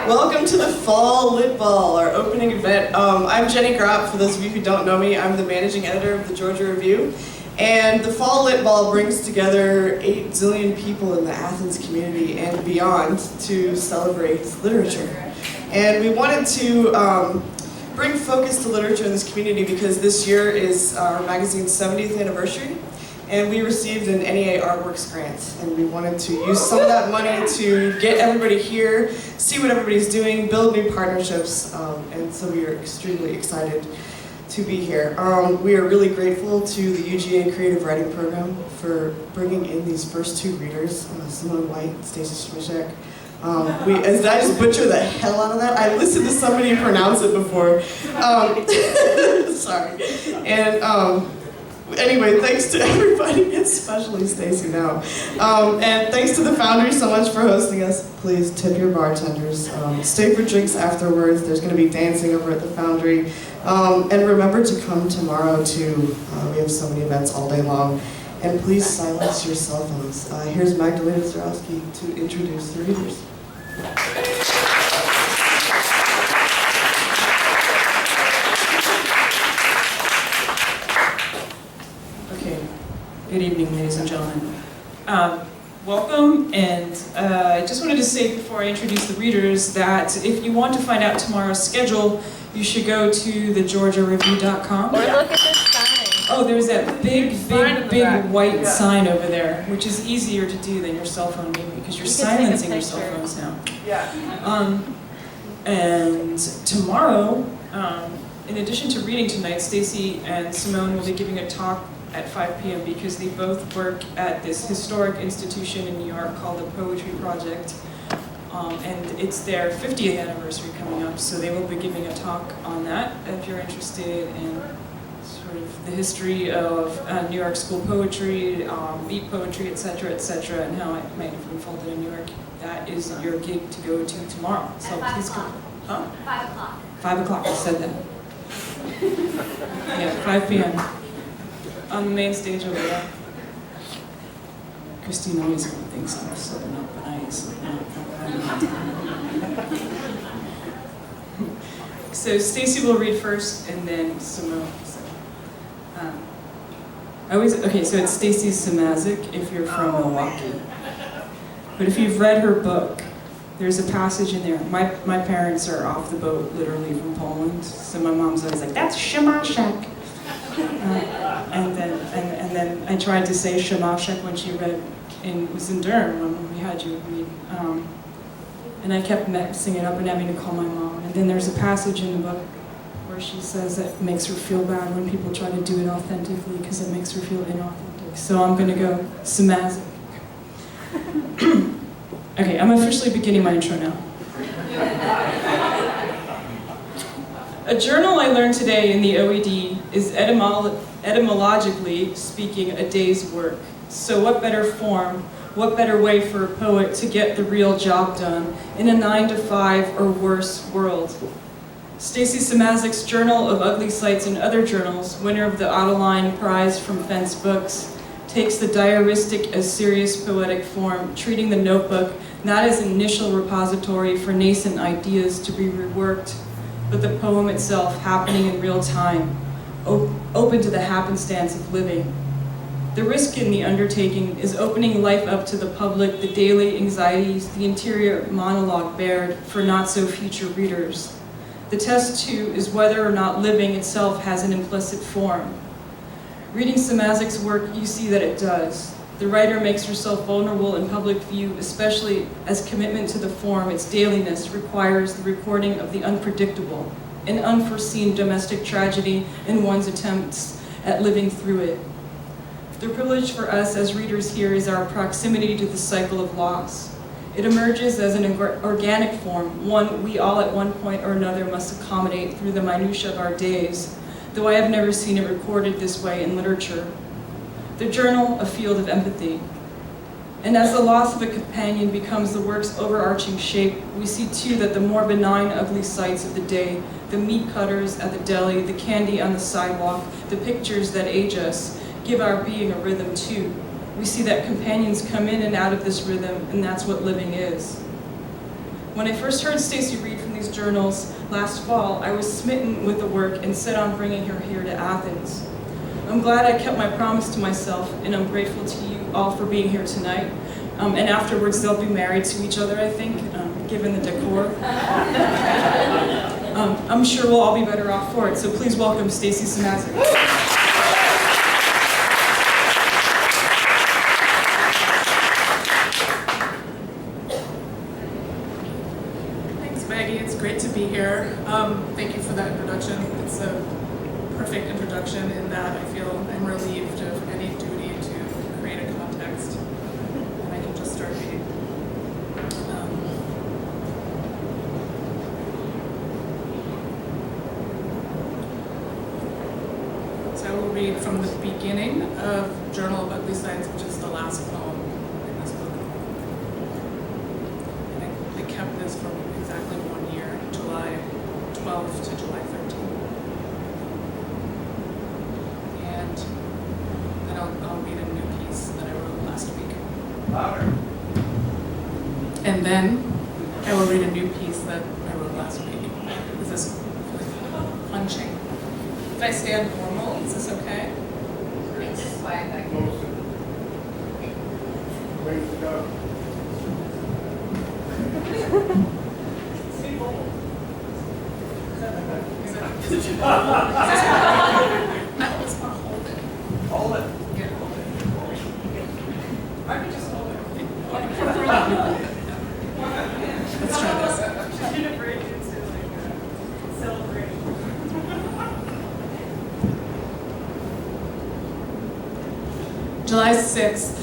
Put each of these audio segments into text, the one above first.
Welcome to the Fall Lit Ball, our opening event. I'm Jenny Gropp. For those of you who don't know me, I'm the managing editor of the Georgia Review. And the Fall Lit Ball brings together 8 zillion people in the Athens community and beyond to celebrate literature. And we wanted to bring focus to literature in this community because this year is our magazine's 70th anniversary. And we received an NEA Artworks grant, and we wanted to use some of that money to get everybody here, see what everybody's doing, build new partnerships, and so we are extremely excited to be here. We are really grateful to the UGA Creative Writing Program for bringing in these first 2 readers, Simone and Stacy Szymaszek. Did I just butcher the hell out of that? I listened to somebody pronounce it before. Sorry. And anyway, thanks to everybody, especially Stacy now. And thanks to the Foundry so much for hosting us. Please tip your bartenders. Stay for drinks afterwards. There's going to be dancing over at the Foundry. And remember to come tomorrow too. We have so many events all day long. And please silence your cell phones. Here's Magdalena Zarowski to introduce the readers. Good evening, ladies and gentlemen. Welcome, and I just wanted to say before I introduce the readers that if you want to find out tomorrow's schedule, you should go to thegeorgiareview.com. Or look at this sign. Oh, there's that big white sign over there, which is easier to do than your cell phone, maybe, because you're silencing your cell phones now. Yeah. And tomorrow, in addition to reading tonight, Stacy and Simone will be giving a talk at 5 p.m. because they both work at this historic institution in New York called the Poetry Project. And it's their 50th anniversary coming up, so they will be giving a talk on that if you're interested in sort of the history of New York school poetry, beat poetry, etc., and how it might have unfolded in New York. That is your gig to go to tomorrow. So please come. Huh? 5 o'clock. 5 o'clock, I said that. Yeah, 5 p.m. on the main stage over there. Christine always thinks I'm slipping up, but I ain't slipping up. So Stacy will read first, and then Simone. So it's Stacy Szymaszek if you're from Milwaukee. But if you've read her book, there's a passage in there. My parents are off the boat, literally from Poland, so my mom's always like, "That's Szymaszek." And then I tried to say Szymaszek when she read, and it was in Durham when we had you read. And I kept messing it up and having to call my mom. And then there's a passage in the book where she says that it makes her feel bad when people try to do it authentically because it makes her feel inauthentic. So I'm going to go Szymaszek. Okay, I'm officially beginning my intro now. A journal I learned today in the OED is etymologically speaking a day's work. So what better form, what better way for a poet to get the real job done in a 9-to-5 or worse world? Stacy Szymaszek's Journal of Ugly Sights and Other Journals, winner of the Ottoline Prize from Fence Books, takes the diaristic as serious poetic form, treating the notebook not as an initial repository for nascent ideas to be reworked, but the poem itself happening in real time, open to the happenstance of living. The risk in the undertaking is opening life up to the public, the daily anxieties, the interior monologue bared for not-so-future readers. The test, too, is whether or not living itself has an implicit form. Reading Szymaszek's work, you see that it does. The writer makes herself vulnerable in public view, especially as commitment to the form, its dailiness, requires the recording of the unpredictable, an unforeseen domestic tragedy in one's attempts at living through it. The privilege for us as readers here is our proximity to the cycle of loss. It emerges as an organic form, one we all at one point or another must accommodate through the minutiae of our days, though I have never seen it recorded this way in literature. The journal, a field of empathy. And as the loss of a companion becomes the work's overarching shape, we see too that the more benign ugly sights of the day, the meat cutters at the deli, the candy on the sidewalk, the pictures that age us, give our being a rhythm too. We see that companions come in and out of this rhythm, and that's what living is. When I first heard Stacy read from these journals last fall, I was smitten with the work and set on bringing her here to Athens. I'm glad I kept my promise to myself, and I'm grateful to you all for being here tonight. And afterwards, they'll be married to each other, I think, given the decor. I'm sure we'll all be better off for it, so please welcome Stacy Szymaszek. Thanks, Maggie. It's great to be here. Thank you for that introduction. It's a perfect introduction in that I feel I'm relieved of any duty to create a context, and I can just start reading. So I will read from the beginning of Journal of Ugly Signs, which is the last poem in this book. And I kept this for exactly 1 year, July 12th to July 13th. And then I'll read a new piece that I wrote last week. Louder. And then I will read a new piece that I wrote last week. Is this punching? If I stand normal, is this okay? It's just fine. Closer. Ways to go. Is it? No, it's not hold it. Hold it. Yeah, hold it. I could just hold it. Let's try this. Just get a break and say like celebrate. July 6th,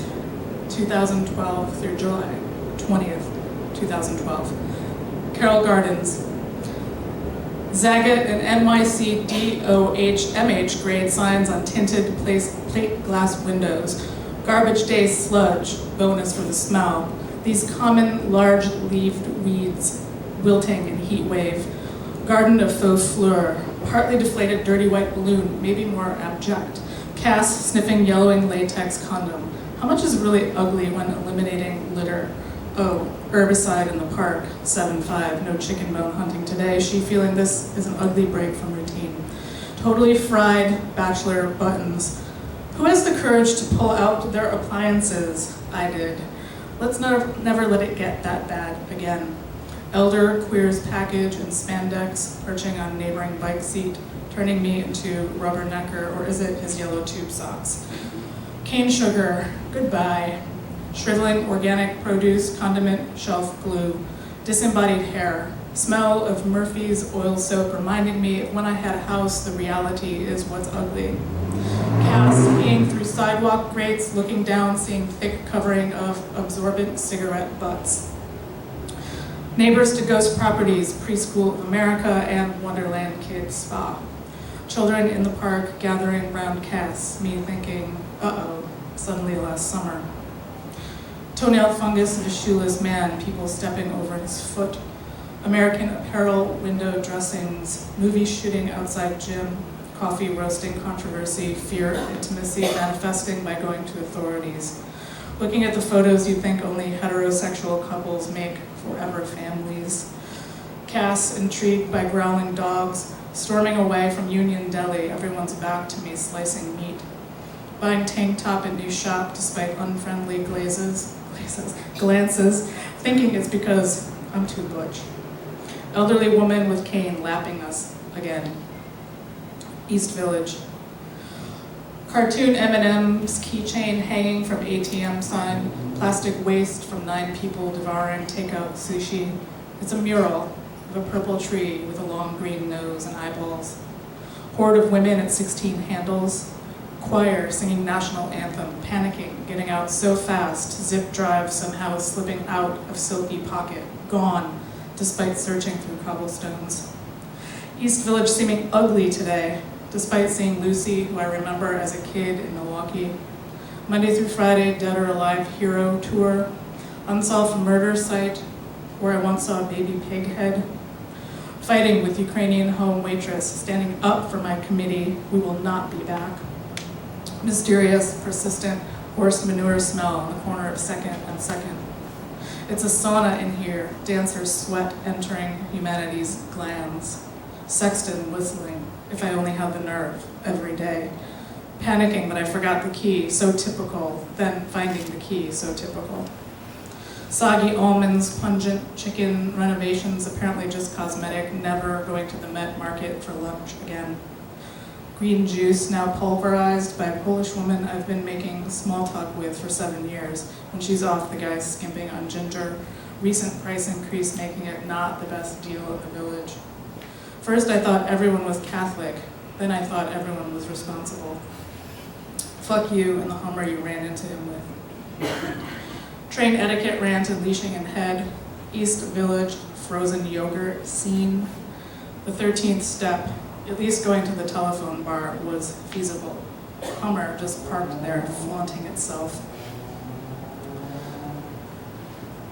2012 through July 20th, 2012. Carroll Gardens. Zagat and NYC DOHMH grade signs on tinted plate glass windows. Garbage day sludge, bonus for the smell. These common large-leaved weeds wilting in heat wave. Garden of faux fleur, partly deflated dirty white balloon, maybe more abject. Cass sniffing yellowing latex condom. How much is really ugly when eliminating litter? Oh, herbicide in the park, 7-5, no chicken bone hunting today. She feeling this is an ugly break from routine. Totally fried bachelor buttons. Who has the courage to pull out their appliances? I did. Let's never let it get that bad again. Elder queers package and spandex perching on neighboring bike seat, turning me into rubbernecker, or is it his yellow tube socks? Cane sugar, goodbye. Shriveling organic produce, condiment, shelf glue. Disembodied hair. Smell of Murphy's oil soap reminding me when I had a house, the reality is what's ugly. Cass peeing through sidewalk grates, looking down, seeing thick covering of absorbent cigarette butts. Neighbors to Ghost Properties, Preschool of America, and Wonderland Kids Spa. Children in the park gathering round Cass, me thinking, uh-oh, suddenly last summer. Toenail fungus of a shoeless man, people stepping over his foot. American Apparel window dressings, movie shooting outside gym, coffee roasting controversy, fear of intimacy manifesting by going to authorities. Looking at the photos, you think only heterosexual couples make forever families. Cass intrigued by growling dogs, storming away from Union Deli, everyone's back to me slicing meat. Buying tank top at new shop despite unfriendly glances, thinking it's because I'm too butch. Elderly woman with cane lapping us again. East Village. Cartoon M&M's keychain hanging from ATM sign, plastic waste from 9 people devouring takeout sushi. It's a mural of a purple tree with a long green nose and eyeballs. Horde of women at 16 handles. Choir singing national anthem, panicking, getting out so fast, zip drive somehow slipping out of silky pocket, gone, despite searching through cobblestones. East Village seeming ugly today, despite seeing Lucy, who I remember as a kid in Milwaukee. Monday through Friday, Dead or Alive Hero Tour. Unsolved murder site, where I once saw a baby pig head. Fighting with Ukrainian home waitress, standing up for my committee, we will not be back. Mysterious, persistent horse manure smell on the corner of 2nd and 2nd. It's a sauna in here, dancer sweat entering humanity's glands. Sexton whistling, if I only had the nerve, every day. Panicking that I forgot the key, so typical, then finding the key, so typical. Soggy almonds, pungent chicken, renovations, apparently just cosmetic, never going to the Met Market for lunch again. Green juice, now pulverized by a Polish woman I've been making small talk with for 7 years. When she's off, the guy's skimping on ginger. Recent price increase making it not the best deal in the village. First I thought everyone was Catholic, then I thought everyone was responsible. Fuck you and the Hummer you ran into him with. Train etiquette rant and leashing in head. East Village, frozen yogurt scene. The 13th step, at least going to the telephone bar, was feasible. Hummer just parked there, flaunting itself.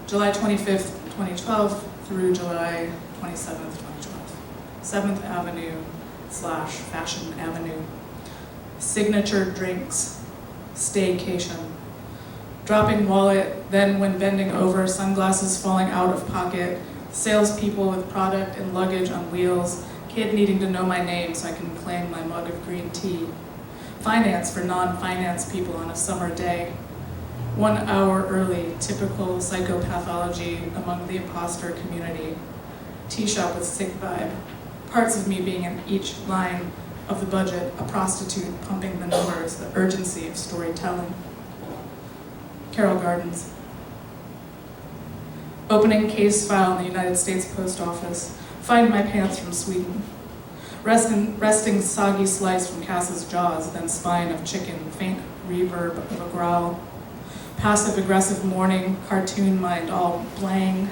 July 25th, 2012 through July 27th, 2012. 7th Avenue / Fashion Avenue. Signature drinks. Staycation. Dropping wallet, then when bending over, sunglasses falling out of pocket, salespeople with product and luggage on wheels, kid needing to know my name so I can claim my mug of green tea. Finance for non-finance people on a summer day. 1 hour early, typical psychopathology among the imposter community. Tea shop with sick vibe. Parts of me being in each line of the budget, a prostitute pumping the numbers, the urgency of storytelling. Carroll Gardens. Opening case file in the United States Post Office. Find my pants from Sweden. Resting soggy slice from Cass's jaws, then spine of chicken, faint reverb of a growl. Passive-aggressive morning, cartoon mind all blang.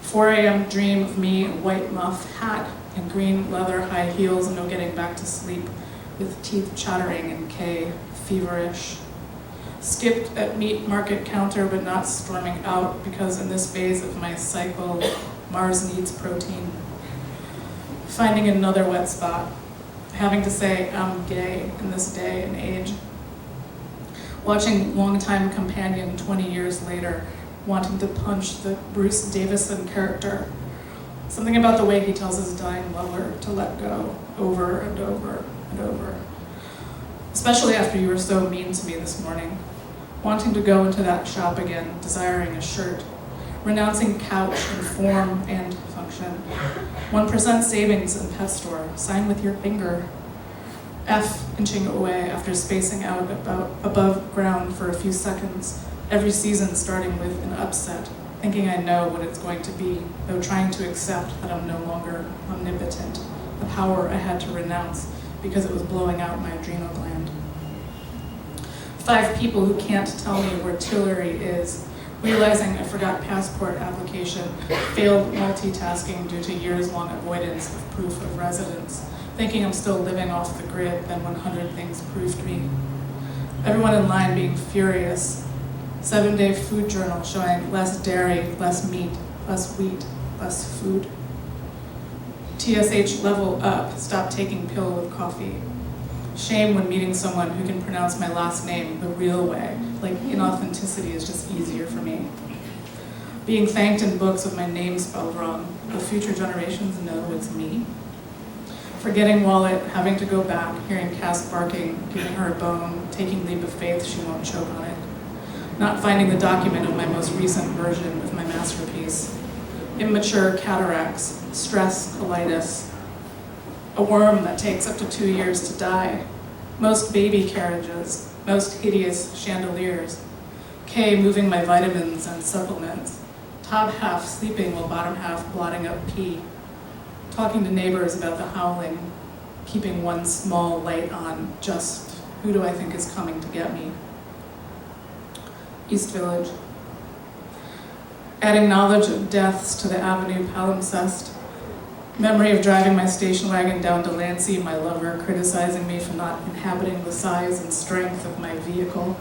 4 a.m. dream of me in white muff hat and green leather high heels, no getting back to sleep, with teeth chattering in K, feverish. Skipped at meat market counter but not storming out because in this phase of my cycle, Mars needs protein. Finding another wet spot. Having to say I'm gay in this day and age. Watching longtime companion 20 years later, wanting to punch the Bruce Davison character. Something about the way he tells his dying lover to let go over and over and over. Especially after you were so mean to me this morning. Wanting to go into that shop again, desiring a shirt. Renouncing couch and form and function. 1% savings in pet store, sign with your finger. F inching away after spacing out about above ground for a few seconds. Every season starting with an upset, thinking I know what it's going to be, though trying to accept that I'm no longer omnipotent, the power I had to renounce because it was blowing out my adrenal gland. 5 people who can't tell me where Tillery is, realizing I forgot passport application, failed multitasking due to years-long avoidance of proof of residence, thinking I'm still living off the grid, then 100 things proved me. Everyone in line being furious. 7-day food journal showing less dairy, less meat, less wheat, less food. TSH level up, stop taking pill with coffee. Shame when meeting someone who can pronounce my last name the real way, like inauthenticity is just easier for me. Being thanked in books with my name spelled wrong, will future generations know it's me? Forgetting wallet, having to go back, hearing Cass barking, giving her a bone, taking leap of faith she won't choke on it. Not finding the document of my most recent version of my masterpiece. Immature cataracts, stress, colitis. A worm that takes up to 2 years to die. Most baby carriages, most hideous chandeliers. K moving my vitamins and supplements. Top half sleeping while bottom half blotting up pee. Talking to neighbors about the howling. Keeping one small light on, just who do I think is coming to get me? East Village. Adding knowledge of deaths to the Avenue palimpsest. Memory of driving my station wagon down to Lancey, my lover criticizing me for not inhabiting the size and strength of my vehicle.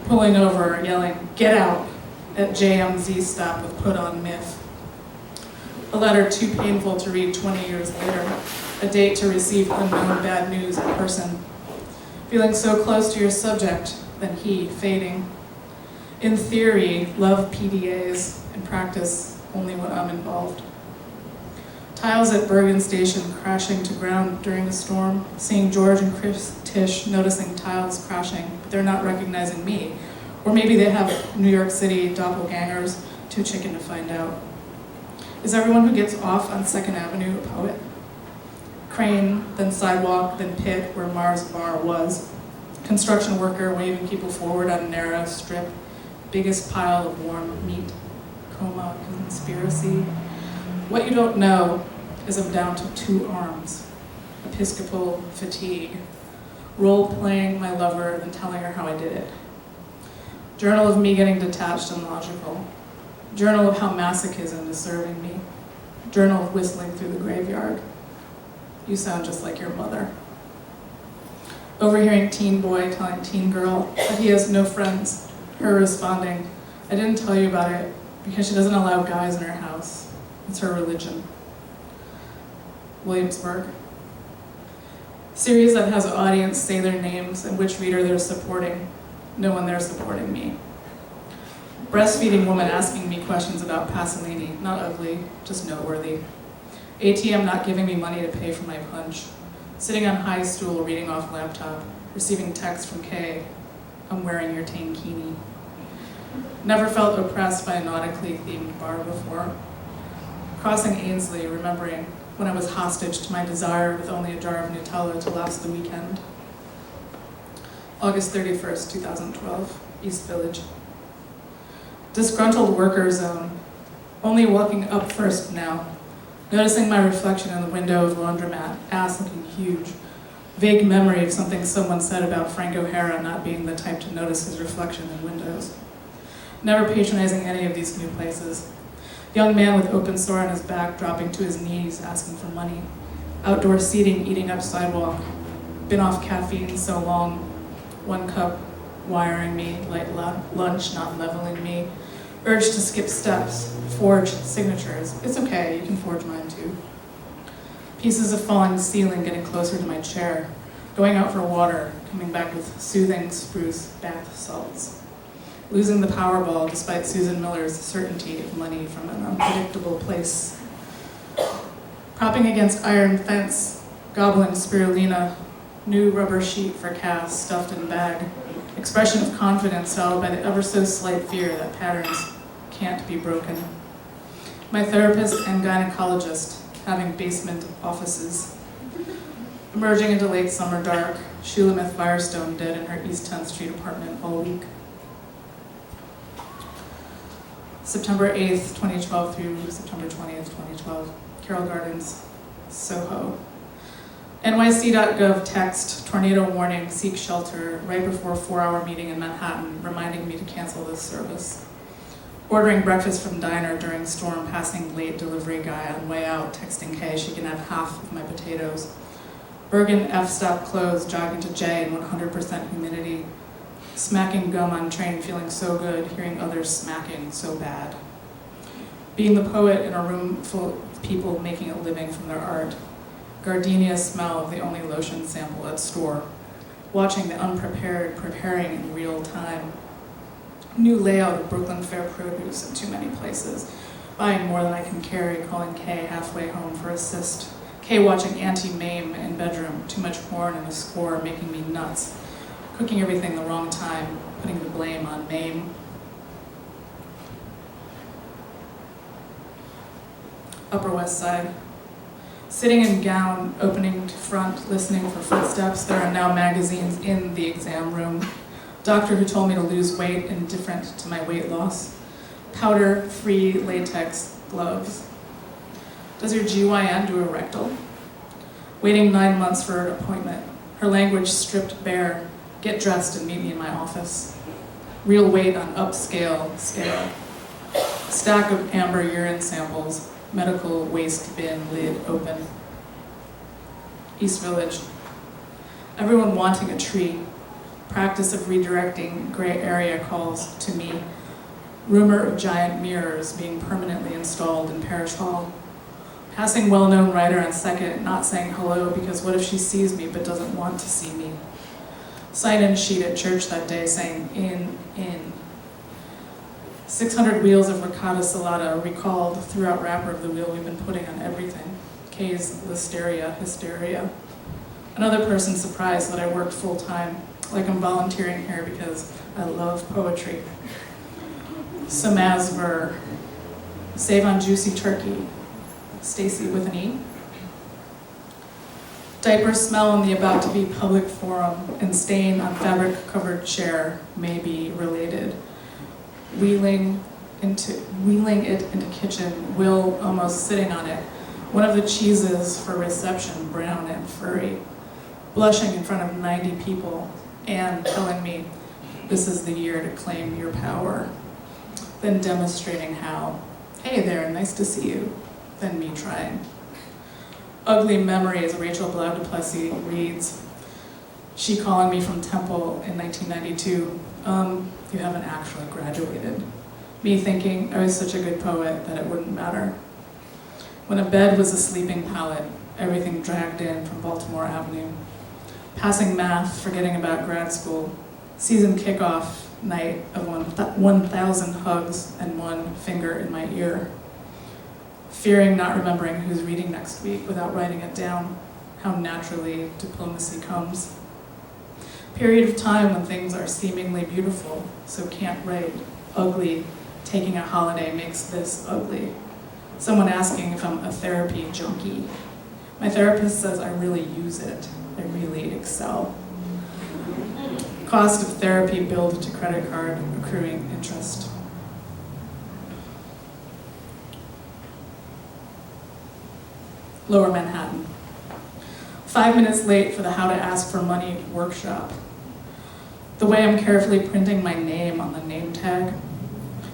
Pulling over, yelling, "Get out!" at JMZ stop with put on miff. A letter too painful to read 20 years later. A date to receive unknown bad news in person. Feeling so close to your subject, then he fading. In theory, love PDAs. In practice, only when I'm involved. Tiles at Bergen Station crashing to ground during a storm, seeing George and Chris Tish noticing tiles crashing, but they're not recognizing me. Or maybe they have New York City doppelgangers, too chicken to find out. Is everyone who gets off on 2nd Avenue a poet? Crane, then sidewalk, then pit where Mars Bar was. Construction worker waving people forward on a narrow strip. Biggest pile of warm meat. Coma, conspiracy. What you don't know is I'm down to 2 arms. Episcopal fatigue. Role-playing my lover and telling her how I did it. Journal of me getting detached and logical. Journal of how masochism is serving me. Journal of whistling through the graveyard. You sound just like your mother. Overhearing teen boy telling teen girl that he has no friends. Her responding, I didn't tell you about it because she doesn't allow guys in her house. It's her religion. Williamsburg. Series that has audience say their names and which reader they're supporting. No one there supporting me. Breastfeeding woman asking me questions about Pasolini. Not ugly, just noteworthy. ATM not giving me money to pay for my punch. Sitting on high stool reading off laptop. Receiving text from Kay. I'm wearing your tankini. Never felt oppressed by a nautically themed bar before. Crossing Ainsley, remembering when I was hostage to my desire with only a jar of Nutella to last the weekend. August 31st, 2012, East Village. Disgruntled worker zone. Only walking up first now. Noticing my reflection in the window of laundromat, ass looking huge. Vague memory of something someone said about Frank O'Hara not being the type to notice his reflection in windows. Never patronizing any of these new places. Young man with open sore on his back dropping to his knees asking for money. Outdoor seating eating up sidewalk. Been off caffeine so long. 1 cup wiring me, light lunch not leveling me. Urge to skip steps, forge signatures. It's okay, you can forge mine too. Pieces of falling ceiling getting closer to my chair. Going out for water, coming back with soothing spruce bath salts. Losing the Powerball despite Susan Miller's certainty of money from an unpredictable place. Propping against iron fence, gobbling spirulina. New rubber sheet for cast, stuffed in bag. Expression of confidence followed by the ever so slight fear that patterns can't be broken. My therapist and gynecologist having basement offices. Emerging into late summer dark, Shulamith Firestone dead in her East 10th Street apartment all week. September 8th, 2012 through September 20th, 2012. Carroll Gardens, Soho. NYC.gov text, tornado warning, seek shelter, right before 4-hour meeting in Manhattan, reminding me to cancel this service. Ordering breakfast from diner during storm, passing late delivery guy on way out, texting Kay she can have half of my potatoes. Bergen F-stop closed, jogging to J in 100% humidity. Smacking gum on train, feeling so good, hearing others smacking so bad. Being the poet in a room full of people making a living from their art. Gardenia smell of the only lotion sample at store. Watching the unprepared preparing in real time. New layout of Brooklyn Fair produce in too many places. Buying more than I can carry, calling Kay halfway home for assist. Kay watching Auntie Mame in bedroom, too much porn and a score making me nuts. Cooking everything the wrong time, putting the blame on Mame. Upper West Side. Sitting in gown, opening to front, listening for footsteps. There are now magazines in the exam room. Doctor who told me to lose weight, indifferent to my weight loss. Powder-free latex gloves. Does your GYN do a rectal? Waiting 9 months for an appointment. Her language stripped bare. Get dressed and meet me in my office. Real weight on upscale scale. Stack of amber urine samples. Medical waste bin lid open. East Village. Everyone wanting a tree. Practice of redirecting gray area calls to me. Rumor of giant mirrors being permanently installed in Parish Hall. Passing well-known writer on second, not saying hello because what if she sees me but doesn't want to see me? Sign-in sheet at church that day saying in. 600 wheels of ricotta salata recalled throughout wrapper of the wheel we've been putting on everything. K's listeria, hysteria. Another person surprised that I worked full time, like I'm volunteering here because I love poetry. Szymaszek, save on juicy turkey. Stacy with an E. Diaper smell in the about to be public forum and stain on fabric covered chair may be related. Wheeling it into kitchen, Will almost sitting on it. One of the cheeses for reception, brown and furry. Blushing in front of 90 people and telling me this is the year to claim your power. Then demonstrating how, hey there, nice to see you. Then me trying. Ugly Memories, Rachel Blau du Plessis reads, she calling me from Temple in 1992, you haven't actually graduated. Me thinking I was such a good poet that it wouldn't matter. When a bed was a sleeping pallet, everything dragged in from Baltimore Avenue. Passing math, forgetting about grad school, season kickoff night of 1,000 hugs and one finger in my ear. Fearing not remembering who's reading next week without writing it down, how naturally diplomacy comes. Period of time when things are seemingly beautiful, so can't write. Ugly, taking a holiday makes this ugly. Someone asking if I'm a therapy junkie. My therapist says I really use it. I really excel. Cost of therapy billed to credit card, accruing interest. Lower Manhattan. 5 minutes late for the How to Ask for Money workshop. The way I'm carefully printing my name on the name tag.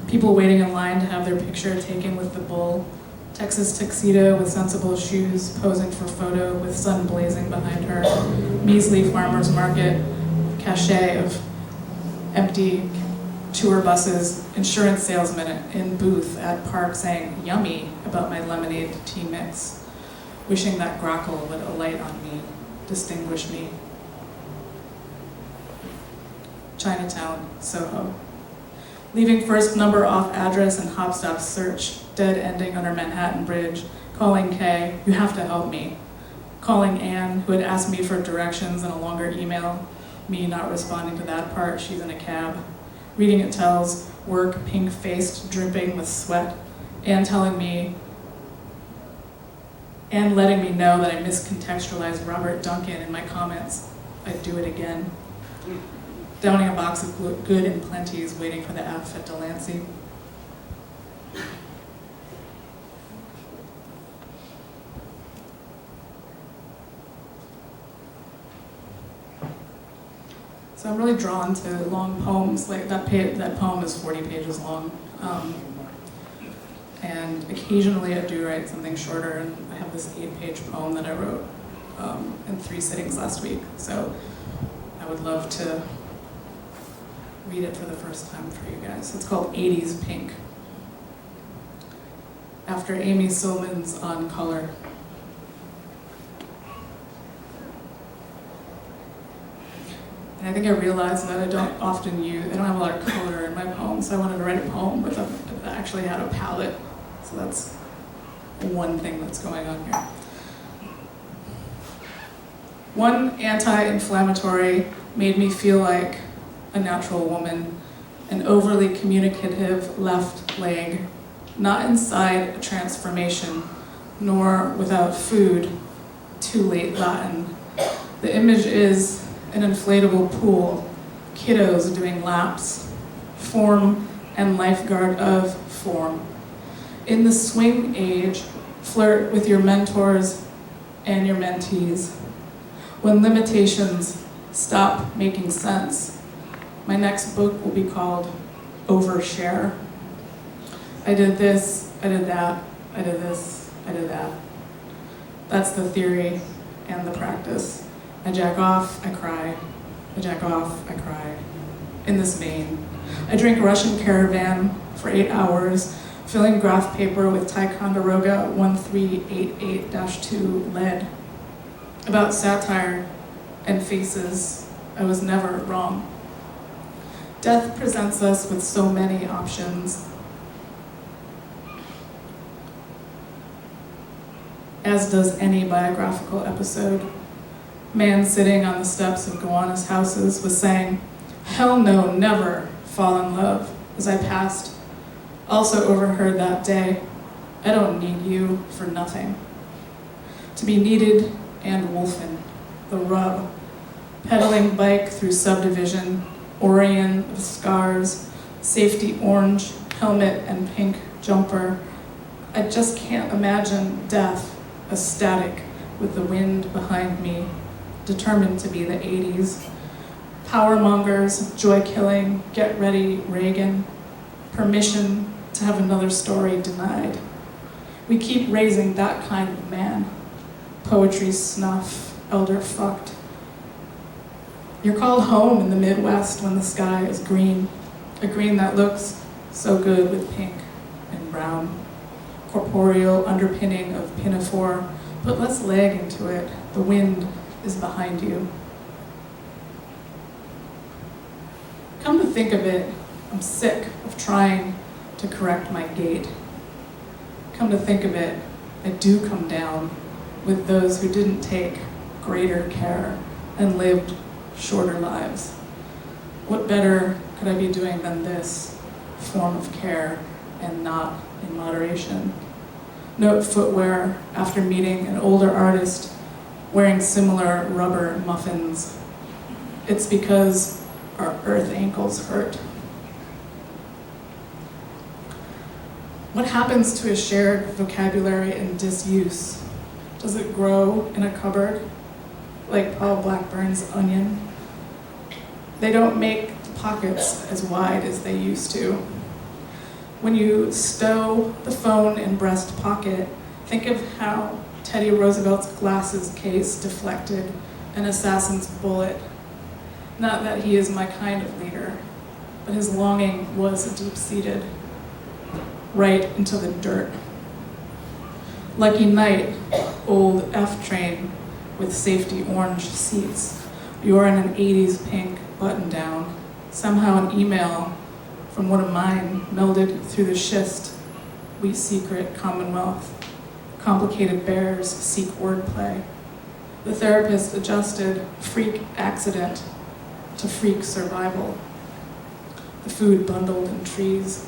People waiting in line to have their picture taken with the bull. Texas tuxedo with sensible shoes, posing for photo with sun blazing behind her. Measly farmer's market, cachet of empty tour buses, insurance salesman in booth at park saying yummy about my lemonade tea mix. Wishing that grackle would alight on me, distinguish me. Chinatown, Soho. Leaving first number off address and hop stop search, dead ending under Manhattan Bridge, calling Kay, you have to help me. Calling Anne, who had asked me for directions in a longer email, me not responding to that part, she's in a cab. Reading it tells, work, pink-faced, dripping with sweat, Anne telling me, and letting me know that I miscontextualized Robert Duncan in my comments. I'd do it again. Downing a box of good and plenties, waiting for the F at Delancey. So I'm really drawn to long poems. Like that poem is 40 pages long. And occasionally I do write something shorter, and I have this 8-page poem that I wrote in 3 sittings last week. So I would love to read it for the first time for you guys. It's called 80s Pink. After Amy Sillman's On Color. And I think I realized that I don't have a lot of color in my poems, so I wanted to write a poem that actually had a palette. So that's one thing that's going on here. One anti-inflammatory made me feel like a natural woman, an overly communicative left leg, not inside a transformation, nor without food, too late Latin. The image is an inflatable pool, kiddos doing laps, form and lifeguard of form. In the swing age, flirt with your mentors and your mentees. When limitations stop making sense, my next book will be called Overshare. I did this, I did that, I did this, I did that. That's the theory and the practice. I jack off, I cry. I jack off, I cry. In this vein. I drink Russian Caravan for 8 hours, filling graph paper with Ticonderoga 1388-2 lead. About satire and faces, I was never wrong. Death presents us with so many options, as does any biographical episode. Man sitting on the steps of Gowanus houses was saying, "Hell no, never fall in love," as I passed. Also overheard that day, "I don't need you for nothing." To be needed and wolfen, the rub, pedaling bike through subdivision, Orion of scars, safety orange, helmet and pink jumper. I just can't imagine death, ecstatic with the wind behind me, determined to be the 80s. Powermongers, joy-killing, get ready, Reagan. Permission to have another story denied. We keep raising that kind of man. Poetry snuff, elder fucked. You're called home in the Midwest when the sky is green, a green that looks so good with pink and brown. Corporeal underpinning of pinafore, put less leg into it, the wind is behind you. Come to think of it, I'm sick of trying to correct my gait. Come to think of it, I do come down with those who didn't take greater care and lived shorter lives. What better could I be doing than this form of care and not in moderation? Note footwear after meeting an older artist wearing similar rubber muffins. It's because our earth ankles hurt. What happens to a shared vocabulary in disuse? Does it grow in a cupboard, like Paul Blackburn's onion? They don't make the pockets as wide as they used to. When you stow the phone in breast pocket, think of how Teddy Roosevelt's glasses case deflected an assassin's bullet. Not that he is my kind of leader, but his longing was deep-seated, right into the dirt. Lucky night, old F train with safety orange seats. You're in an 80s pink button-down. Somehow an email from one of mine melded through the schist. We secret commonwealth. Complicated bears seek wordplay. The therapist adjusted freak accident to freak survival. The food bundled in trees.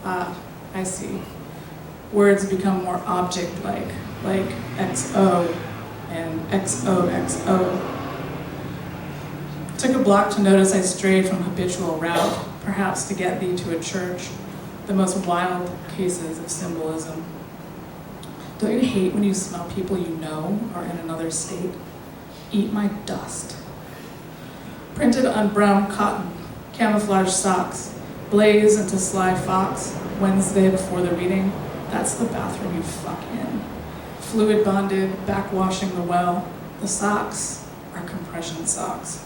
Ah, I see. Words become more object-like, like XO and XOXO. Took a block to notice I strayed from habitual route, perhaps to get thee to a church, the most wild cases of symbolism. Don't you hate when you smell people you know are in another state? Eat my dust. Printed on brown cotton, camouflage socks, blaze into sly fox, Wednesday before the reading. That's the bathroom you fuck in. Fluid bonded, backwashing the well. The socks are compression socks.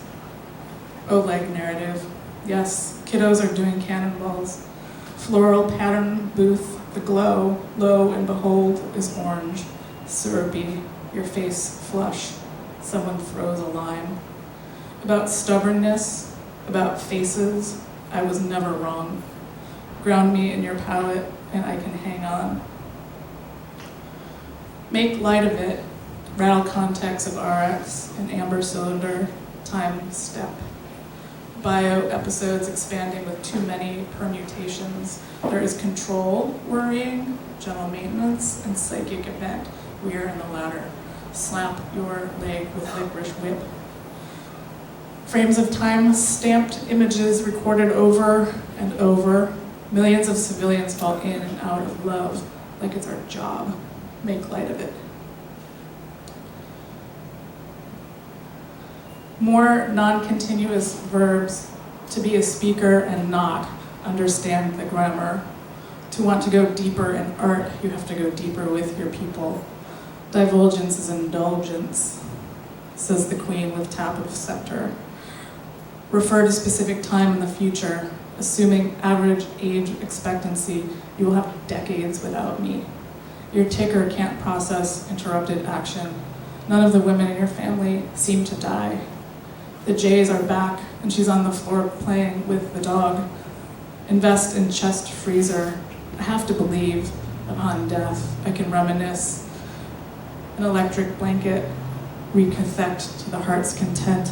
O-leg narrative. Yes, kiddos are doing cannonballs. Floral pattern booth, the glow, lo and behold, is orange. Syrupy, your face flush. Someone throws a lime. About stubbornness, about faces, I was never wrong. Ground me in your palate and I can hang on. Make light of it, rattle context of RX, an amber cylinder, time step. Bio episodes expanding with too many permutations. There is control, worrying, general maintenance, and psychic event. We are in the latter. Slap your leg with licorice whip. Frames of time, stamped images recorded over and over. Millions of civilians fall in and out of love like it's our job. Make light of it. More non-continuous verbs, to be a speaker and not understand the grammar. To want to go deeper in art, you have to go deeper with your people. Divulgence is indulgence, says the queen with tap of scepter. Refer to specific time in the future. Assuming average age expectancy, you will have decades without me. Your ticker can't process interrupted action. None of the women in your family seem to die. The Jays are back, and she's on the floor playing with the dog. Invest in chest freezer. I have to believe, upon death, I can reminisce. an electric blanket, wreak effect to the heart's content.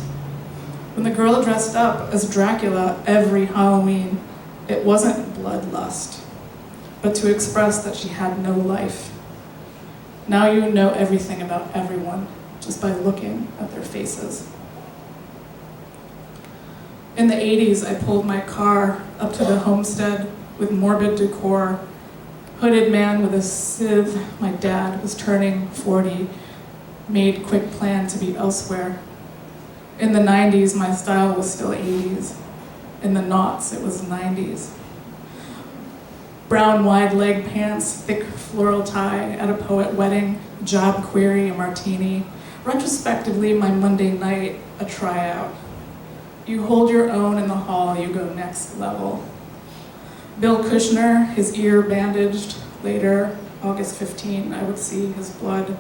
When the girl dressed up as Dracula every Halloween, it wasn't bloodlust, but to express that she had no life. Now you know everything about everyone just by looking at their faces. In the 80s, I pulled my car up to the homestead with morbid decor, hooded man with a sieve. My dad was turning 40, made quick plan to be elsewhere. In the 90s, my style was still 80s. In the noughts, it was 90s. Brown wide leg pants, thick floral tie at a poet wedding, job query, a martini. Retrospectively, my Monday night, a tryout. You hold your own in the hall, you go next level. Bill Kushner, his ear bandaged. Later, August 15, I would see his blood.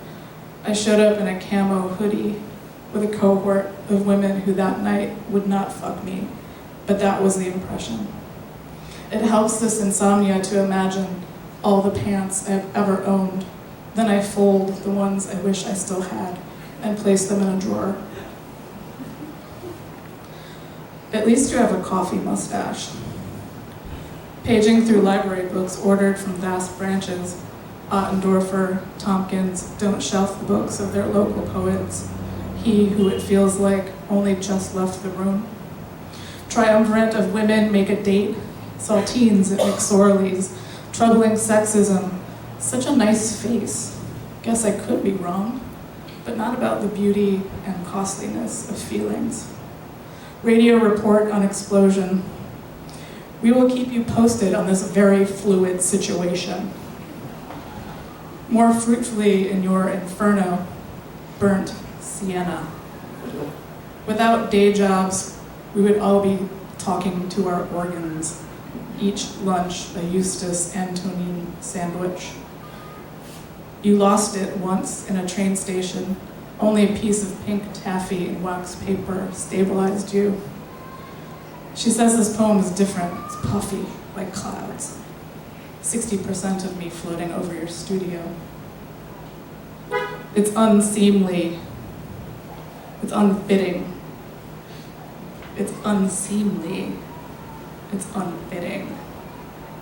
I showed up in a camo hoodie with a cohort of women who that night would not fuck me, but that was the impression. It helps this insomnia to imagine all the pants I've ever owned. Then I fold the ones I wish I still had and place them in a drawer. At least you have a coffee mustache. Paging through library books ordered from vast branches, Ottendorfer, Tompkins don't shelf the books of their local poets. He who it feels like only just left the room. Triumvirate of women make a date, saltines at McSorley's, troubling sexism, such a nice face. Guess I could be wrong, but not about the beauty and costliness of feelings. Radio report on explosion. We will keep you posted on this very fluid situation. More fruitfully in your inferno, burnt sienna. Without day jobs, we would all be talking to our organs. Each lunch a Eustace Antonine sandwich. You lost it once in a train station. Only a piece of pink taffy and wax paper stabilized you. She says this poem is different. It's puffy, like clouds. 60% of me floating over your studio. It's unseemly. It's unfitting. It's unseemly. It's unfitting.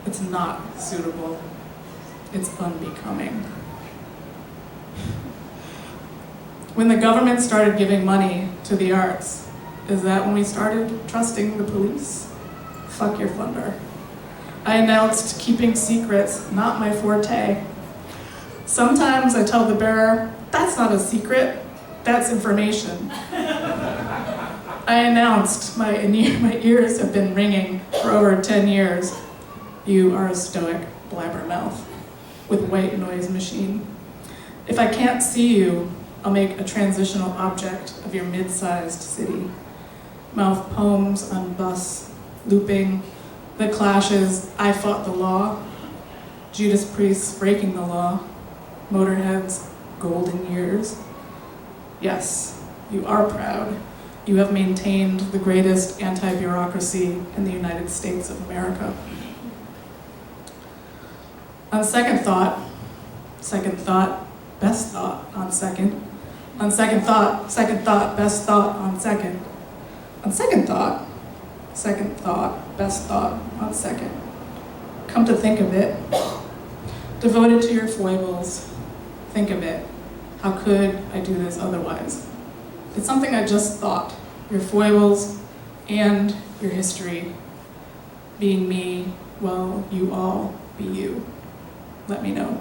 It's not suitable. It's unbecoming. When the government started giving money to the arts, is that when we started trusting the police? Fuck your thunder. I announced keeping secrets, not my forte. Sometimes I tell the bearer, that's not a secret, that's information. I announced, my ears have been ringing for over 10 years. You are a stoic blabbermouth with white noise machine. If I can't see you, I'll make a transitional object of your mid-sized city. Mouth poems on bus, looping, the clashes, I fought the law, Judas Priests breaking the law, Motorhead's golden years. Yes, you are proud. You have maintained the greatest anti-bureaucracy in the United States of America. On second thought, best thought on second. On second thought, best thought on second. On second thought, best thought on second. Come to think of it, devoted to your foibles, think of it. How could I do this otherwise? It's something I just thought. Your foibles and your history. Being me, well, you all be you. Let me know.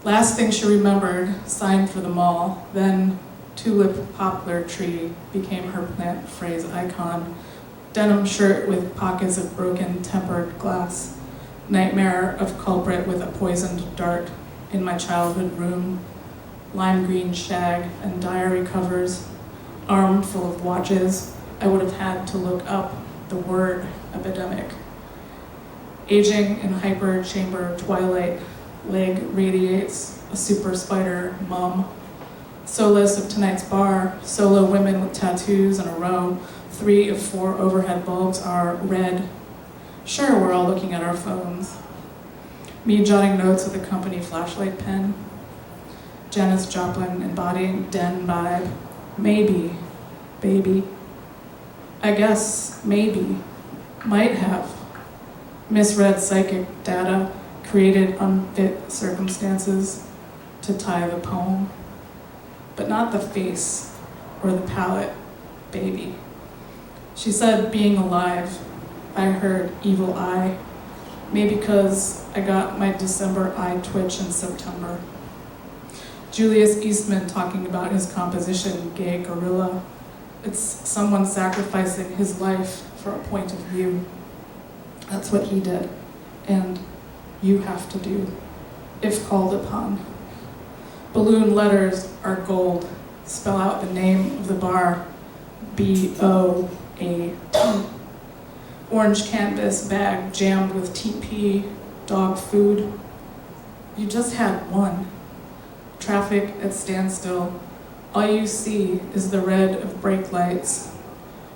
Last thing she remembered, signed for the mall, then tulip poplar tree became her plant phrase icon. Denim shirt with pockets of broken tempered glass. Nightmare of culprit with a poisoned dart in my childhood room. Lime green shag and diary covers. Arm full of watches. I would have had to look up the word epidemic. Aging in hyper chamber twilight. Leg radiates, a super spider mum. Solace of tonight's bar, solo women with tattoos in a row. 3 of 4 overhead bulbs are red. Sure, we're all looking at our phones. Me jotting notes with a company flashlight pen. Janis Joplin embodying den vibe. Maybe, baby. I guess, maybe, might have. Misread psychic data, created unfit circumstances to tie the poem. But not the face or the palette, baby. She said being alive. I heard evil eye. Maybe because I got my December eye twitch in September. Julius Eastman talking about his composition, Gay Gorilla. It's someone sacrificing his life for a point of view. That's what he did, and you have to do, if called upon. Balloon letters are gold. Spell out the name of the bar, B-O-A-T. Orange canvas bag jammed with TP, dog food. You just had one. Traffic at standstill. All you see is the red of brake lights.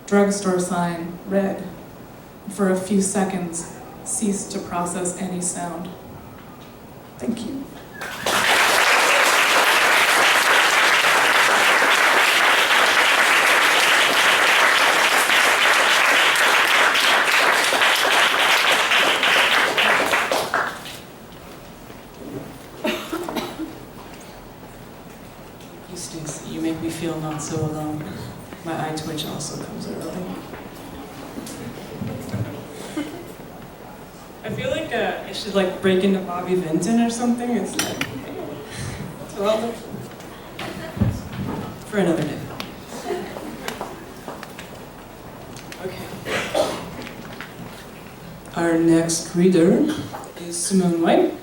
Drugstore sign, red. For a few seconds, cease to process any sound. Thank you. Stacy, you make me feel not so alone. My eye twitch also comes early. I feel like I should like break into Bobby Vinton or something. It's like, well, for another day. Okay. Our next reader is Simone White.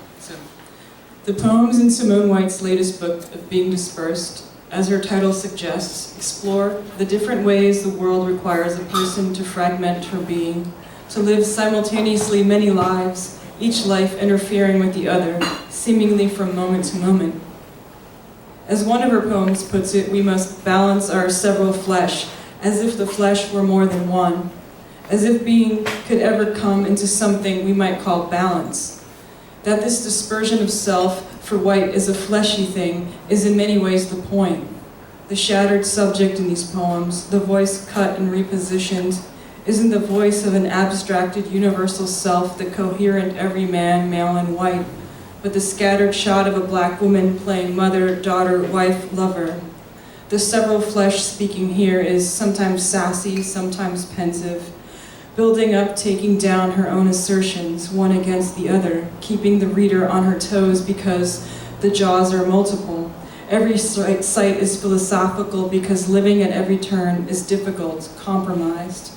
The poems in Simone White's latest book of Being Dispersed, as her title suggests, explore the different ways the world requires a person to fragment her being, to live simultaneously many lives, each life interfering with the other, seemingly from moment to moment. As one of her poems puts it, we must balance our several flesh, as if the flesh were more than one, as if being could ever come into something we might call balance. That this dispersion of self for White is a fleshy thing is in many ways the point. The shattered subject in these poems, the voice cut and repositioned, isn't the voice of an abstracted universal self, the coherent every man, male and white, but the scattered shot of a black woman playing mother, daughter, wife, lover. The several flesh speaking here is sometimes sassy, sometimes pensive, building up, taking down her own assertions, one against the other, keeping the reader on her toes because the jaws are multiple. Every sight is philosophical because living at every turn is difficult, compromised.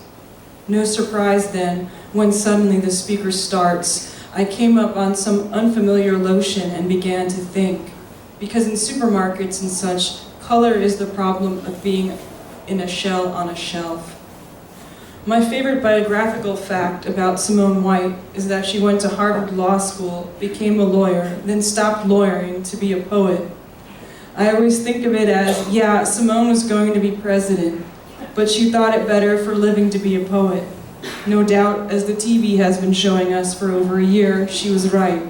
No surprise then, when suddenly the speaker starts, I came up on some unfamiliar lotion and began to think. Because in supermarkets and such, color is the problem of being in a shell on a shelf. My favorite biographical fact about Simone White is that she went to Harvard Law School, became a lawyer, then stopped lawyering to be a poet. I always think of it as, yeah, Simone was going to be president, but she thought it better for living to be a poet. No doubt, as the TV has been showing us for over a year, she was right.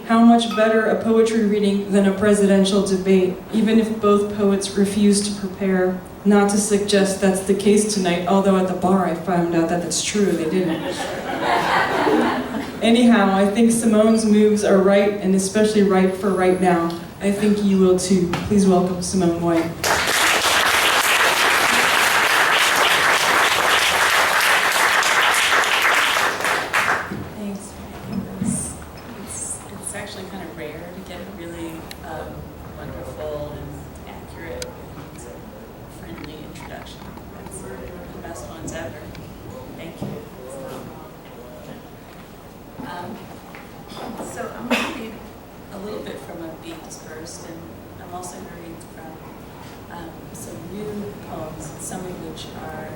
How much better a poetry reading than a presidential debate, even if both poets refuse to prepare. Not to suggest that's the case tonight, although at the bar I found out that that's true, they didn't. Anyhow, I think Simone's moves are right, and especially right for right now. I think you will too. Please welcome Simone White. Thanks for making this. It's actually kind of rare to get a really wonderful and accurate and friendly introduction. That's the best ones ever. Thank you. So I'm going to read a little bit from a Being Dispersed, and I'm also going to read from some new poems, some of which are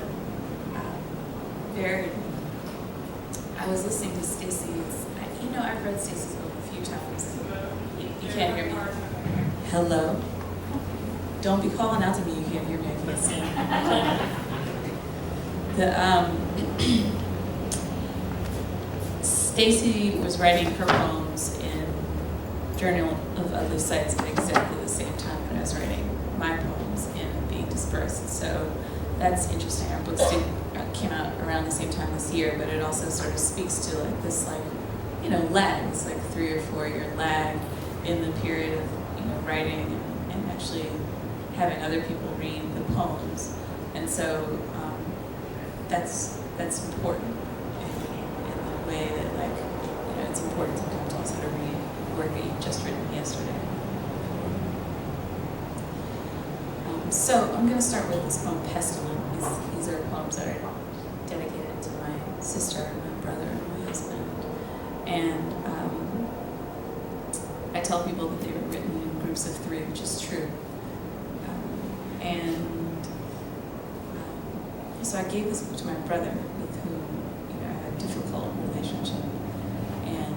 very. I was listening to Stacy's. I've read Stacy's book a few times. You can't hear me. Hello. Don't be calling out to me. You can't hear me. I can't see. Stacy was writing her poems in Journal of Ugly Sights at exactly the same time that I was writing my poems in Being Dispersed. So that's interesting. Our books came out around the same time this year, but it also sort of speaks to like this lag. It's like 3 or 4 year lag in the period of writing and actually having other people read the poems. And so that's important in the way that it's important sometimes also to read work that you've just written yesterday. So I'm going to start with this poem, Pestilent. These are poems that are dedicated to my sister, my brother, and my husband. And I tell people that they were written in groups of 3, which is true. So I gave this book to my brother, with whom I had a difficult relationship. And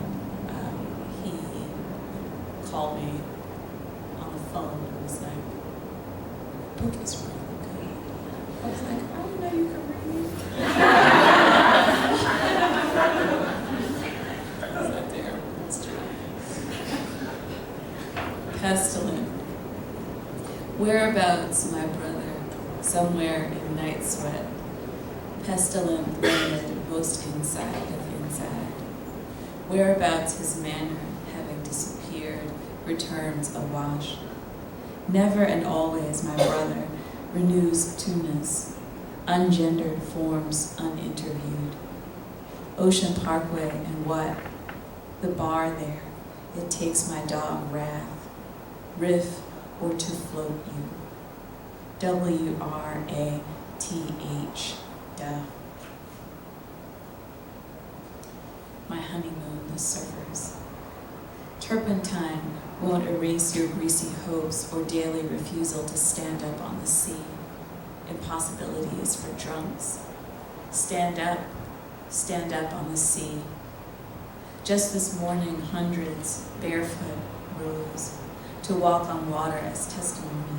he called me on the phone and was like, "The book is really good." I was like, "I didn't know you could read." I was like, "There, it's true." Pestilent. Whereabouts, my brother, somewhere in night sweat, pestilent landed most inside of inside. Whereabouts his manner, having disappeared, returns awash. Never and always, my brother, renews two-ness, ungendered forms uninterviewed. Ocean Parkway and what? The bar there, it takes my dog wrath, riff or to float you. WRATH, duh. My honeymoon, the surfers. Turpentine won't erase your greasy hopes or daily refusal to stand up on the sea. Impossibility is for drunks. Stand up on the sea. Just this morning, hundreds, barefoot, rose to walk on water as testimony.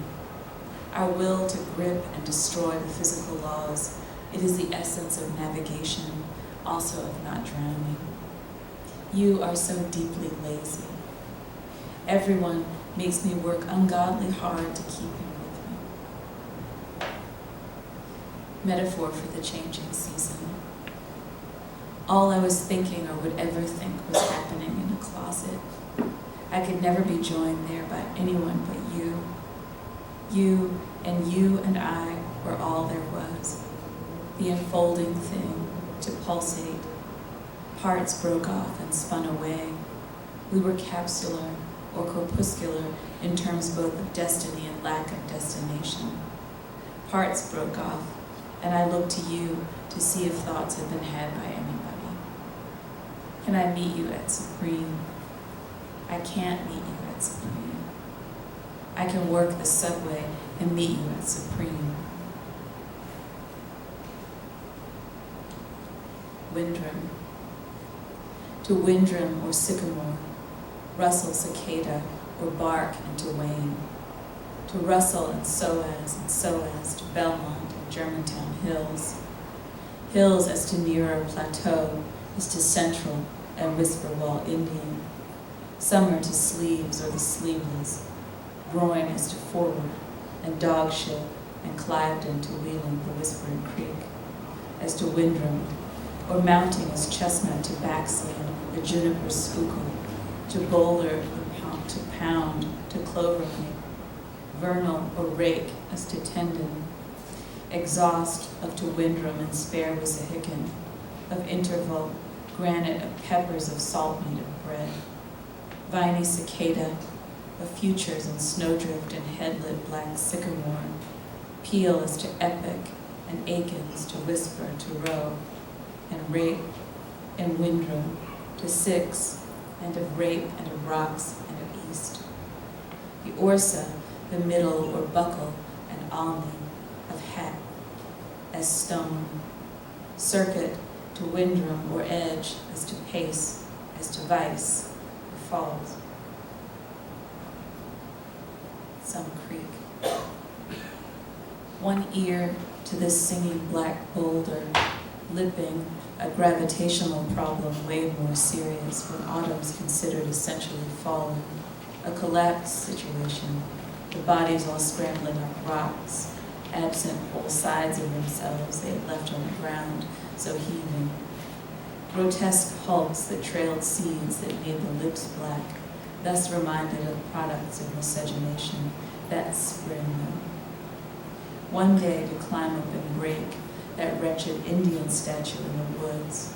Our will to grip and destroy the physical laws, it is the essence of navigation, also of not drowning. You are so deeply lazy. Everyone makes me work ungodly hard to keep him with me. Metaphor for the changing season. All I was thinking or would ever think was happening in a closet. I could never be joined there by anyone but you. You and I were all there was. The unfolding thing to pulsate. Parts broke off and spun away. We were capsular or corpuscular in terms both of destiny and lack of destination. Parts broke off, and I looked to you to see if thoughts had been had by anybody. Can I meet you at Supreme? I can't meet you at Supreme. I can work the subway and meet you at Supreme. Windrum. To Windrum or Sycamore, rustle cicada or bark and to wane. To rustle and so as to Belmont and Germantown hills. Hills as to nearer plateau as to Central and Whisper Wall Indian. Summer to sleeves or the sleeveless, groin as to forward, and dog shit and Cliveden to Wheeling the Whispering Creek, as to Windrum, or mounting as Chestnut to Backsland, the Juniper Schuylkill, to Boulder to Pound, to Cloverleaf, Vernal or Rake as to Tendon, exhaust of to Windrum and spare Wissahickon, of interval, granite of peppers of salt meat of bread, viney cicada, of futures and snowdrift and headlit black sycamore, peel as to epic and Aikens to whisper to row, and rape and Windrum to six, and of rape and of rocks and of east. The Orsa, the middle or buckle and alney of hat as stone, circuit to Windrum or edge as to pace, as to vice, or falls. Some creek. One ear to this singing black boulder, lipping, a gravitational problem way more serious when autumn's considered essentially fallen, a collapse situation, the bodies all scrambling up rocks, absent whole sides of themselves they had left on the ground, so heaving. Grotesque hulks that trailed seeds that made the lips black, thus reminded of products of miscegenation, that spring though. One day to climb up and break that wretched Indian statue in the woods.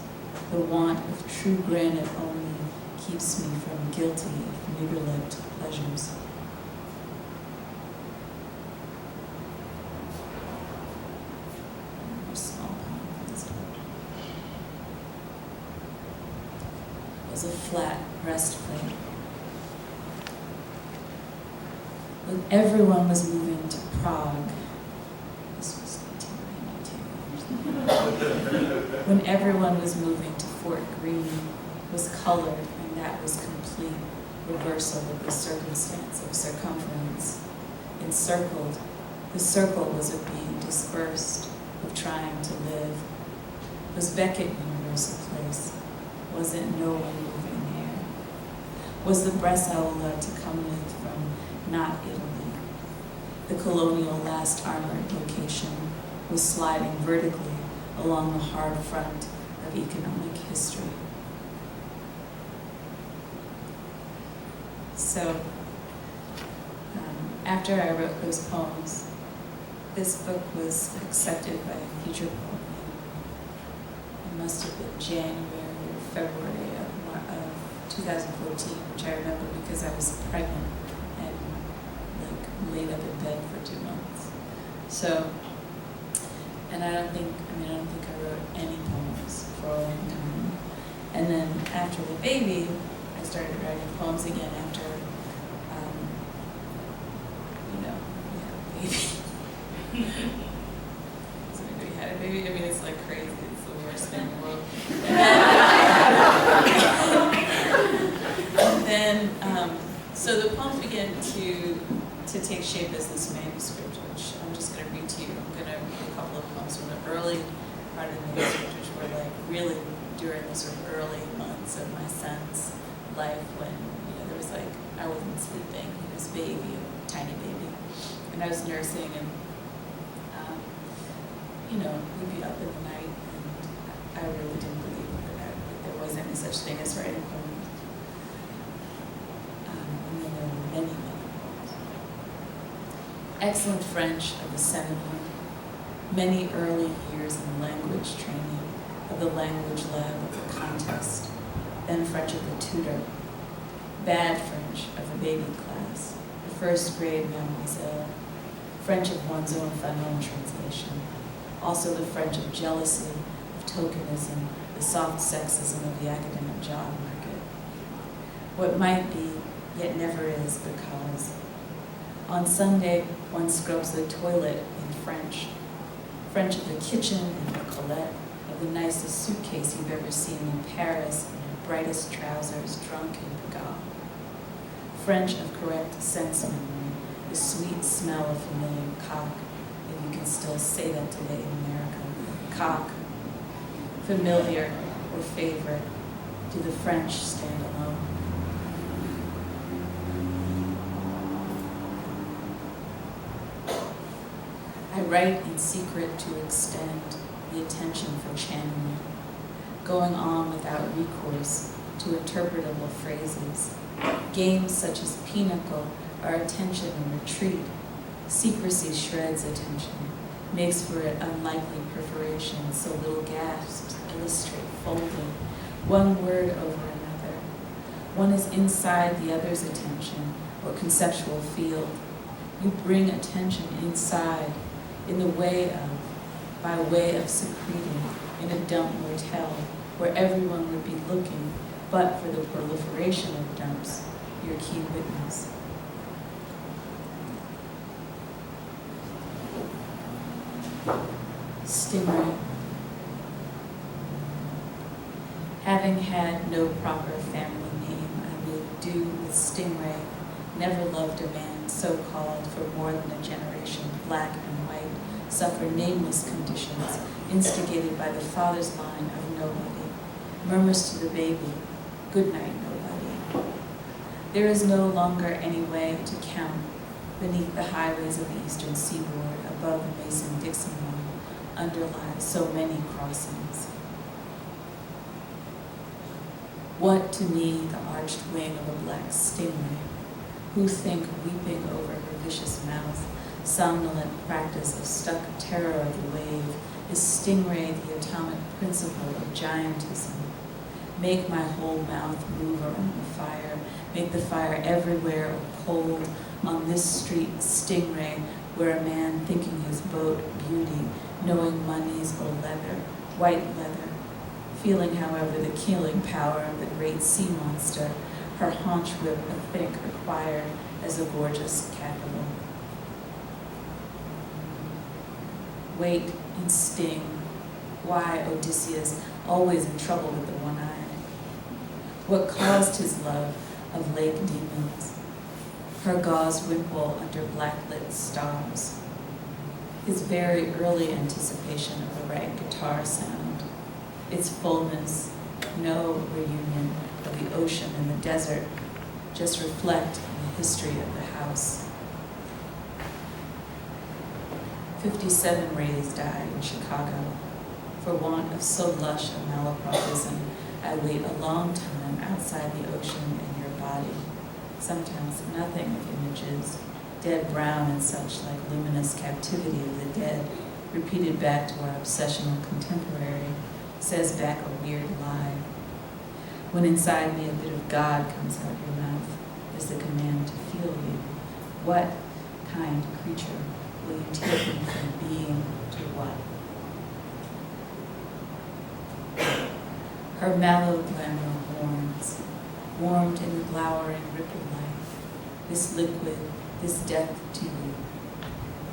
The want of true granite only keeps me from guilty of nigger-lipped pleasures. Small poems. Was a flat breastplate. When everyone was moving to Prague, this was 1992. When everyone was moving to Fort Greene, was colored, and that was complete reversal of the circumstance of circumference. Encircled, the circle was of being dispersed, of trying to live. Was Beckett universal place? Was it no one moving there? Was the Bresauer to come with from not Italy? The colonial last armored location was sliding vertically along the hard front of economic history. So, after I wrote those poems, this book was accepted by a feature poem. It must have been January or February of 2014, which I remember because I was pregnant and laid up in bed for 2 months. So, and I don't think I wrote any poems for a long time. And then after the baby, I started writing poems again after, we had a baby. So we had a baby. I mean, it's like crazy. It's the worst thing in the world. And then, so the poems began to take shape as this manuscript, which I'm just going to read to you. I'm going to read a couple of poems from the early part of the manuscript, which were like really during the sort of early months of my son's life when, there was like, I wasn't sleeping. He was baby, a tiny baby. And I was nursing and, we'd be up in the night and I really didn't believe that there was any such thing as writing poems. And then there were many, many poems. Excellent French of the seminar, many early years in language training, of the language lab of the contest, then French of the tutor, bad French of the baby class, the first grade mademoiselle, French of one's own Fanon translation, also the French of jealousy, of tokenism, the soft sexism of the academic job market. What might be, yet never is, because on Sunday one scrubs the toilet in French, French of the kitchen and the Colette, of the nicest suitcase you've ever seen in Paris, and the brightest trousers, drunk in Pigalle. French of correct sense memory, the sweet smell of familiar cock, if you can still say that today in America. Cock, familiar or favorite, do the French stand alone? I write in secret to extend the attention for channeling, going on without recourse to interpretable phrases. Games such as pinochle are attention in retreat. Secrecy shreds attention, makes for it unlikely perforation, so little gasps illustrate folding, one word over another. One is inside the other's attention or conceptual field. You bring attention inside in the way of, by way of secreting in a dump motel where everyone would be looking, but for the proliferation of dumps, your key witness. Stingray. Having had no proper family name, I made do with Stingray. Never loved a man so called for more than a generation, black and white, suffer nameless conditions instigated by the father's line of nobody, murmurs to the baby, "Good night, nobody." There is no longer any way to count beneath the highways of the eastern seaboard, above the Mason-Dixon line, underlie so many crossings. What to me the arched wing of a black stingray, who think weeping over her vicious mouth, somnolent practice of stuck terror of the wave, is stingray the atomic principle of giantism. Make my whole mouth move around the fire, make the fire everywhere or cold, on this street stingray, where a man thinking his boat beauty, knowing monies or leather, white leather, feeling, however, the killing power of the great sea monster, her haunch whip a think acquired as a gorgeous capital. Wait and sting, why Odysseus always in trouble with the one-eyed? What caused his love of lake demons? Her gauze wimple under blacklit stars. His very early anticipation of the right guitar sound. Its fullness, no reunion of the ocean and the desert, just reflect on the history of the house. 57 rays died in Chicago. For want of so lush a malapropism, I wait a long time outside the ocean in your body. Sometimes nothing of images, dead brown and such, like luminous captivity of the dead, repeated back to our obsessional contemporary, says back a weird lie. When inside me a bit of God comes out your mouth, is the command to feel you. What kind creature will you take me from being to what? Her mallow glamour horns, warmed in the glowering ripple light, this liquid, this death to you.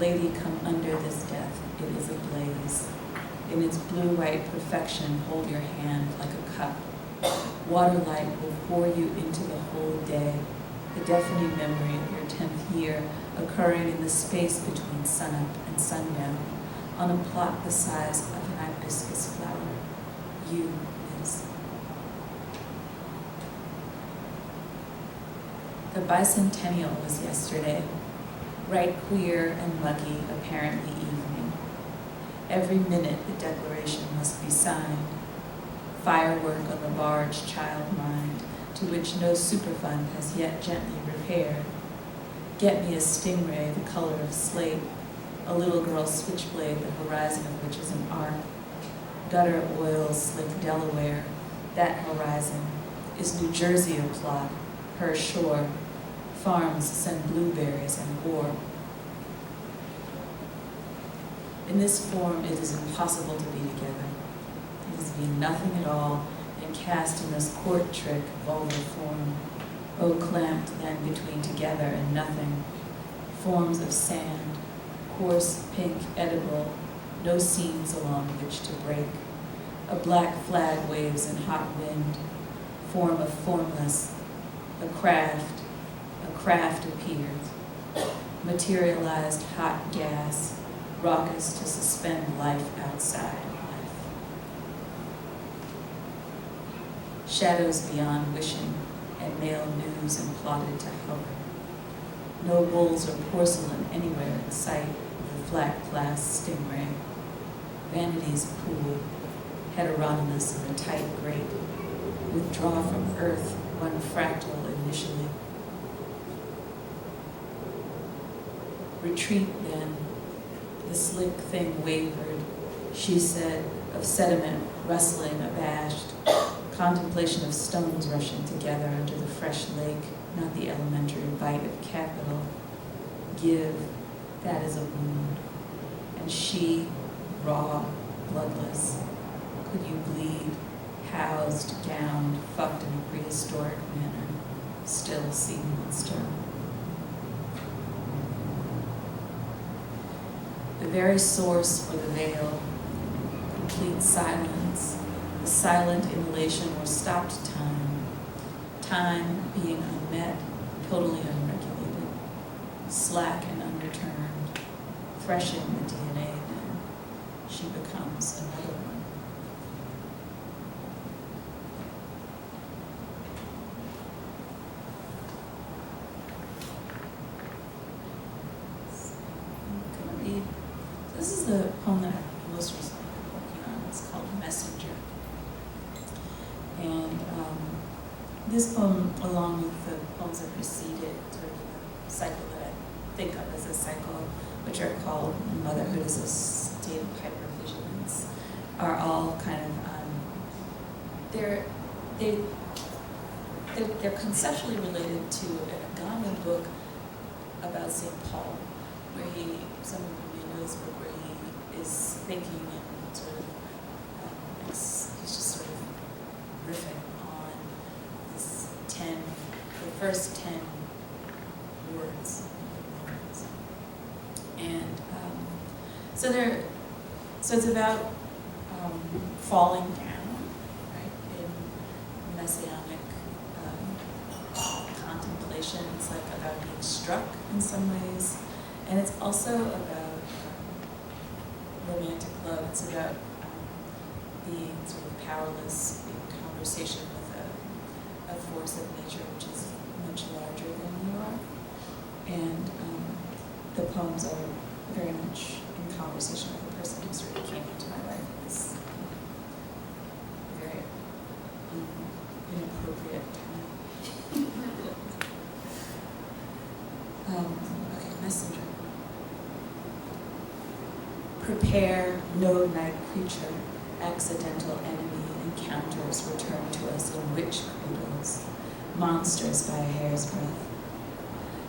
Lady, come under this death, it is ablaze. In its blue-white perfection, hold your hand like a cup. Waterlight will pour you into the whole day, the deafening memory of your 10th year occurring in the space between sunup and sundown, on a plot the size of an hibiscus flower. You is. The bicentennial was yesterday, right queer and muggy, apparently evening. Every minute the declaration must be signed. Firework on the barge child mind, to which no superfund has yet gently repaired. Get me a stingray the color of slate, a little girl switchblade the horizon of which is an arc. Gutter oils slick Delaware, that horizon. Is New Jersey a plot, her shore? Farms send blueberries and war. In this form, it is impossible to be together. It is being nothing at all and cast in this court trick vulgar form. Oh, clamped then between together and nothing. Forms of sand, coarse, pink, edible, no seams along which to break. A black flag waves in hot wind, form of formless, a craft appears, materialized hot gas, raucous to suspend life outside life. Shadows beyond wishing, and male news imploded to hover. No bowls or porcelain anywhere in sight of the flat glass stingray. Vanity's pool, heteronymous in a tight grate, withdraw from earth one fractal initially. Retreat then, the slick thing wavered, she said, of sediment rustling abashed, contemplation of stones rushing together under the fresh lake, not the elementary bite of capital. Give, that is a wound. And she, raw, bloodless. Could you bleed, housed, gowned, fucked in a prehistoric manner, still sea monster? The very source for the veil, complete silence, the silent inhalation or stopped time, time being unmet, totally unregulated, slack and underturned, fresh in the DNA she becomes another one. So I'm going to read. This is the poem that I'm most recently working on. It's called Messenger. And this poem, along with the poems that precede it, sort of a cycle that I think of as a cycle, which are called Motherhood as a State of Hypervigilance, are all kind of, they're conceptually related to an Ugandan book about St. Paul, where some of you may know this book, where he is thinking and sort of, he's just sort of riffing on the first 10 words. And so it's about falling down, right, in messianic contemplation. It's like about being struck in some ways, and it's also about romantic love. It's about being sort of powerless in conversation with a force of nature which is much larger than you are. And the poems are very much in conversation with a person who sort of came into my life at this very inappropriate time. Okay, Messenger. Prepare, no night creature, accidental enemy encounters return to us in witch cradles, monsters by a hair's breadth.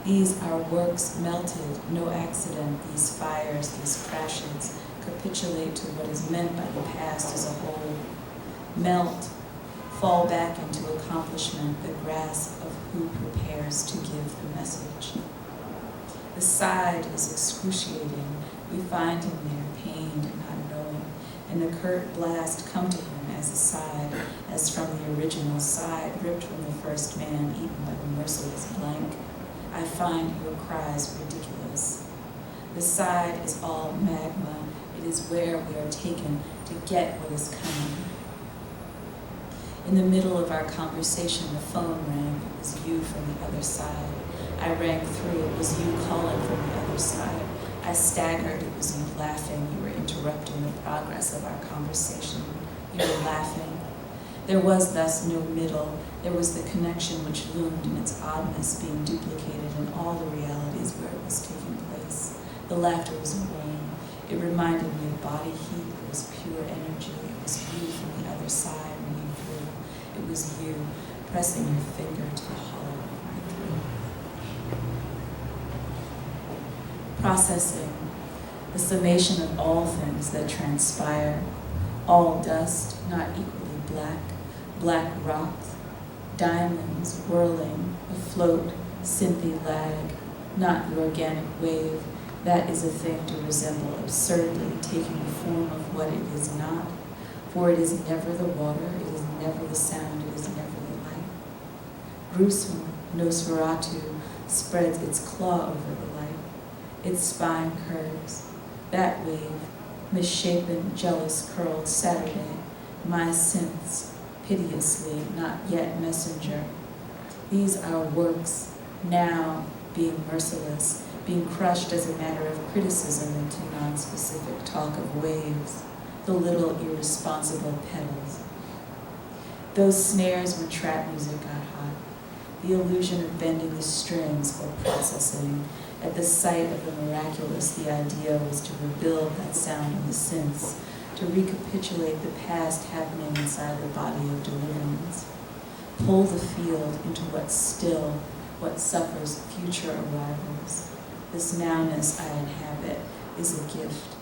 These are works melted, no accident, these fires, these crashes, capitulate to what is meant by the past as a whole. Melt, fall back into accomplishment, the grasp of who prepares to give the message. The side is excruciating, we find him there, pained and not knowing, and the curt blast come to him as a side, as from the original side, ripped from the first man, eaten by the merciless blank. I find your cries ridiculous. The side is all magma. It is where we are taken to get what is coming. In the middle of our conversation, the phone rang. It was you from the other side. I rang through. It was you calling from the other side. I staggered. It was you laughing. You were interrupting the progress of our conversation. You were laughing. There was thus no middle. There was the connection which loomed in its oddness, being duplicated in all the realities where it was taking place. The laughter was warm. It reminded me of body heat. It was pure energy. It was you from the other side ringing through. It was you pressing your finger to the hollow of my throat. Processing, the summation of all things that transpire, all dust, not equally black, black rocks, diamonds whirling, afloat, synthy lag, not the organic wave. That is a thing to resemble absurdly, taking the form of what it is not. For it is never the water, it is never the sound, it is never the light. Gruesome Nosferatu spreads its claw over the light. Its spine curves. That wave, misshapen, jealous, curled Saturday, my synths, piteously, not yet messenger. These are works, now being merciless, being crushed as a matter of criticism into non-specific talk of waves, the little irresponsible petals. Those snares when trap music got hot, the illusion of bending the strings or processing. At the sight of the miraculous, the idea was to rebuild that sound in the synths, to recapitulate the past happening inside the body of deliverance. Pull the field into what's still, what suffers future arrivals. This nowness I inhabit is a gift.